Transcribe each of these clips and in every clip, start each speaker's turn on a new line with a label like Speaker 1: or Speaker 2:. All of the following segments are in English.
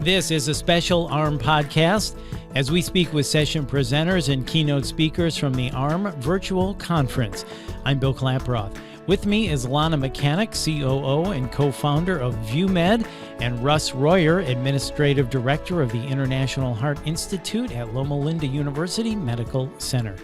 Speaker 1: This is a special AHRMM podcast as we speak with session presenters and keynote speakers from the AHRMM Virtual Conference. I'm Bill Klaproth. With me is Lana Makhanik, COO and co-founder of VUEMED, and Russel Royer, Administrative Director of the International Heart Institute at Loma Linda University Medical Center.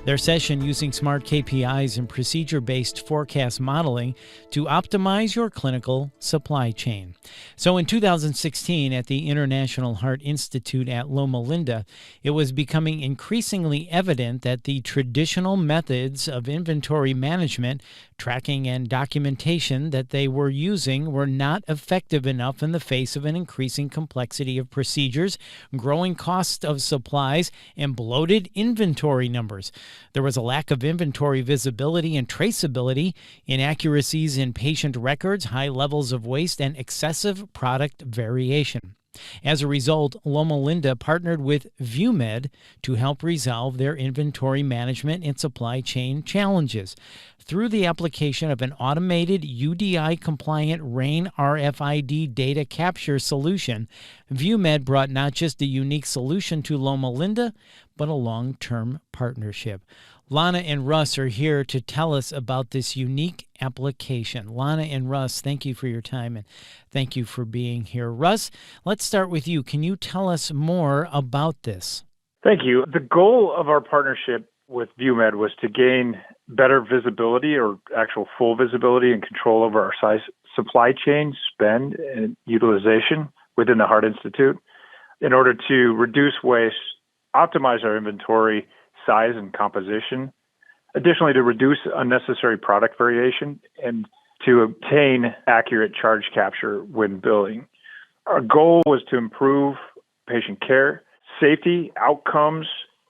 Speaker 1: Their session using smart KPIs and procedure-based forecast modeling to optimize your clinical supply chain. So in 2016, at the International Heart Institute at Loma Linda, it was becoming increasingly evident that the traditional methods of inventory management, tracking, and documentation that they were using were not effective enough in the face of an increasing complexity of procedures, growing cost of supplies, and bloated inventory numbers. There was a lack of inventory visibility and traceability, inaccuracies in patient records, high levels of waste, and excessive product variation. As a result, Loma Linda partnered with VUEMED to help resolve their inventory management and supply chain challenges. Through the application of an automated UDI-compliant RAIN RFID data capture solution, VUEMED brought not just a unique solution to Loma Linda, but a long-term partnership. Lana and Russ are here to tell us about this unique application. Lana and Russ, thank you for your time and thank you for being here. Russ, let's start with you. Can you tell us more about this?
Speaker 2: Thank you. The goal of our partnership with VUEMED was to gain better visibility or actual full visibility and control over our supply chain spend and utilization within the Heart Institute in order to reduce waste, optimize our inventory size and composition, additionally to reduce unnecessary product variation and to obtain accurate charge capture when billing. Our goal was to improve patient care, safety, outcomes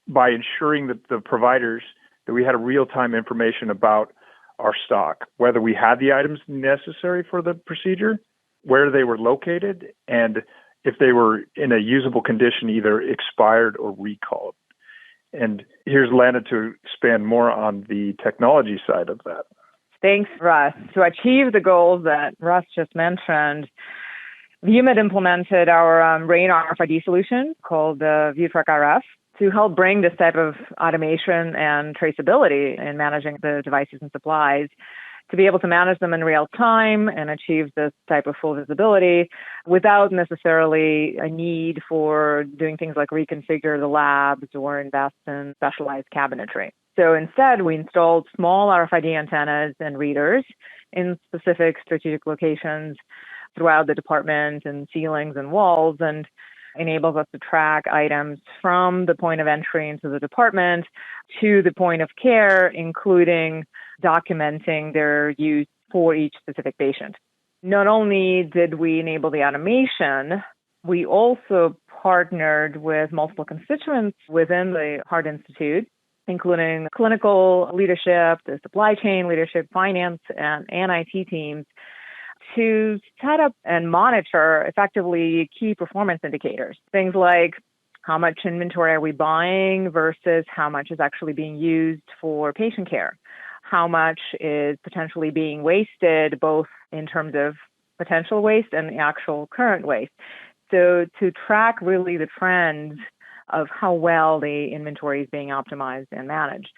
Speaker 2: by ensuring that the providers, that we had real-time information about our stock, whether we had the items necessary for the procedure, where they were located, and if they were in a usable condition, either expired or recalled. And here's Lana to expand more on the technology side of that.
Speaker 3: Thanks, Russ. To achieve the goals that Russ just mentioned, VUEMED implemented our RAIN RFID solution called VUETrack RF to help bring this type of automation and traceability in managing the devices and supplies, to be able to manage them in real time and achieve this type of full visibility without necessarily a need for doing things like reconfigure the labs or invest in specialized cabinetry. So instead, we installed small RFID antennas and readers in specific strategic locations throughout the department and ceilings and walls, and enables us to track items from the point of entry into the department to the point of care, including documenting their use for each specific patient. Not only did we enable the automation, we also partnered with multiple constituents within the Heart Institute, including clinical leadership, the supply chain leadership, finance, and IT teams, to set up and monitor effectively key performance indicators. Things like how much inventory are we buying versus how much is actually being used for patient care? How much is potentially being wasted, both in terms of potential waste and the actual current waste? So to track really the trends of how well the inventory is being optimized and managed.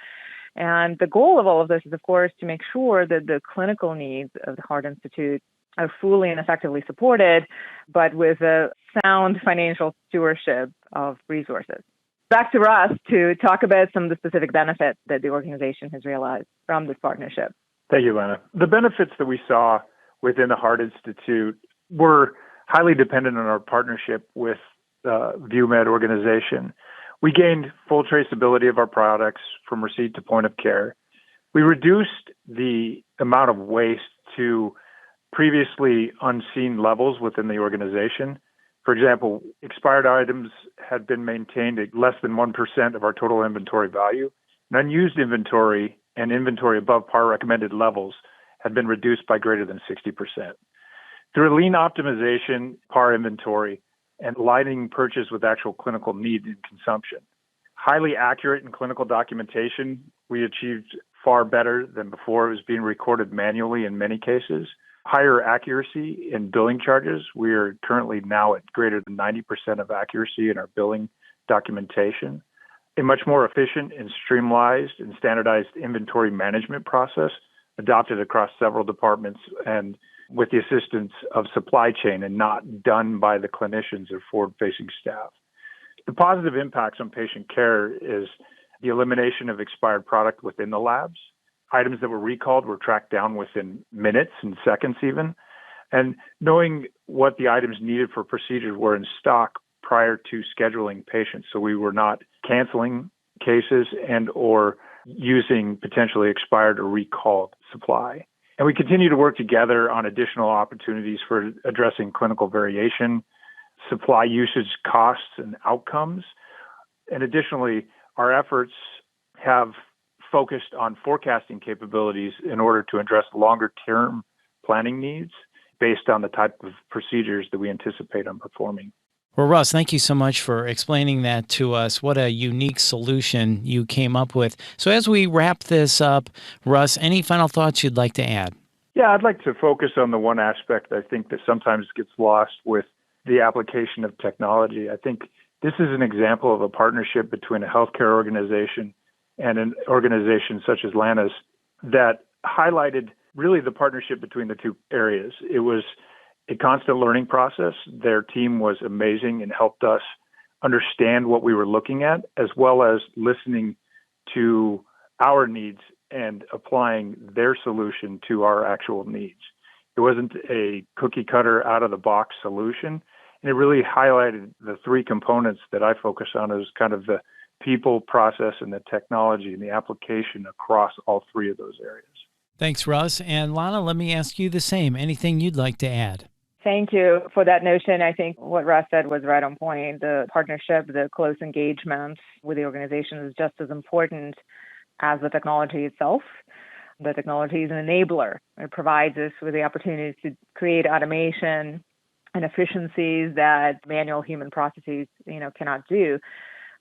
Speaker 3: And the goal of all of this is, of course, to make sure that the clinical needs of the Heart Institute are fully and effectively supported, but with a sound financial stewardship of resources. Back to Russ to talk about some of the specific benefits that the organization has realized from this partnership.
Speaker 2: Thank you, Lana. The benefits that we saw within the Heart Institute were highly dependent on our partnership with the VUEMED organization. We gained full traceability of our products from receipt to point of care. We reduced the amount of waste to previously unseen levels within the organization. For example, expired items had been maintained at less than 1% of our total inventory value. And unused inventory and inventory above par recommended levels had been reduced by greater than 60%. Through a lean optimization, par inventory, and aligning purchase with actual clinical need and consumption. Highly accurate in clinical documentation, we achieved far better than before. It was being recorded manually in many cases. higher accuracy in billing charges. We are currently now at greater than 90% of accuracy in our billing documentation. A much more efficient and streamlined and standardized inventory management process adopted across several departments and with the assistance of supply chain and not done by the clinicians or forward-facing staff. The positive impacts on patient care is the elimination of expired product within the labs. Items that were recalled were tracked down within minutes and seconds even. And knowing what the items needed for procedures were in stock prior to scheduling patients. So we were not canceling cases and or using potentially expired or recalled supply. And we continue to work together on additional opportunities for addressing clinical variation, supply usage costs and outcomes. And additionally, our efforts have focused on forecasting capabilities in order to address longer-term planning needs based on the type of procedures that we anticipate on performing.
Speaker 1: Well, Russ, thank you so much for explaining that to us. What a unique solution you came up with. So as we wrap this up, Russ, any final thoughts you'd like to add?
Speaker 2: Yeah, I'd like to focus on the one aspect I think that sometimes gets lost with the application of technology. I think this is an example of a partnership between a healthcare organization and an organization such as Lana's that highlighted really the partnership between the two areas. It was a constant learning process. Their team was amazing and helped us understand what we were looking at, as well as listening to our needs and applying their solution to our actual needs. It wasn't a cookie cutter out of the box solution. And it really highlighted the three components that I focus on as kind of the people, process, and the technology and the application across all three of those areas.
Speaker 1: Thanks, Russ. And Lana, let me ask you the same. Anything you'd like to add?
Speaker 3: Thank you for that notion. I think what Russ said was right on point. The partnership, the close engagement with the organization is just as important as the technology itself. The technology is an enabler. It provides us with the opportunity to create automation and efficiencies that manual human processes, cannot do.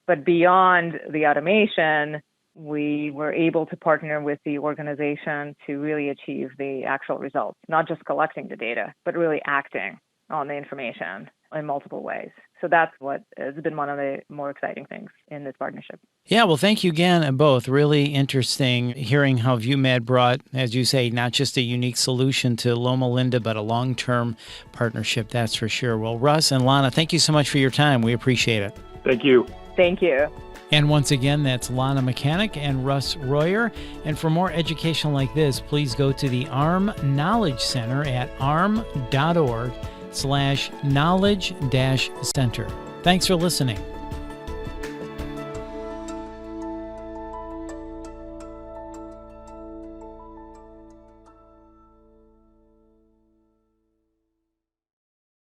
Speaker 3: But beyond the automation, we were able to partner with the organization to really achieve the actual results, not just collecting the data, but really acting on the information in multiple ways. So that's what has been one of the more exciting things in this partnership.
Speaker 1: Yeah, well, thank you again, both. Really interesting hearing how VUEMED brought, as you say, not just a unique solution to Loma Linda, but a long-term partnership, that's for sure. Well, Russ and Lana, thank you so much for your time. We appreciate it.
Speaker 2: Thank you.
Speaker 3: Thank you.
Speaker 1: And once again, that's Lana Makhanik and Russ Royer. And for more education like this, please go to the AHRMM Knowledge Center at arm.org/knowledge-center. Thanks for listening.